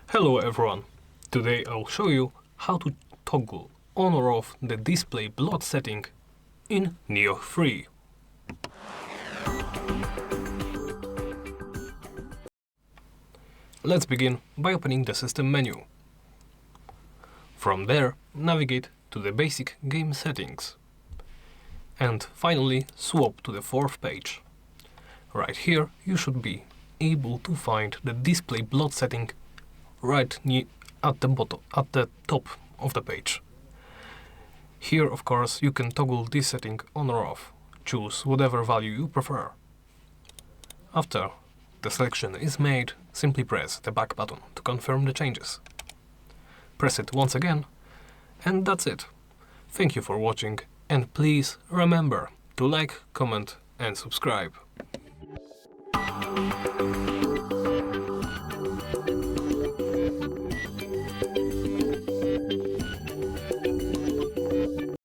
Hello everyone! Today I'll show you how to toggle on or off the display blot setting in Nioh 3. Let's begin by opening the system menu. From there, navigate to the basic game settings. And finally swap to the fourth page. Right here you should be able to find the display blot setting right at the top of the page. Here, of course, you can toggle this setting on or off. Choose whatever value you prefer. After the selection is made, simply press the back button to confirm the changes. Press it once again, and that's it. Thank you for watching, and please remember to like, comment and subscribe.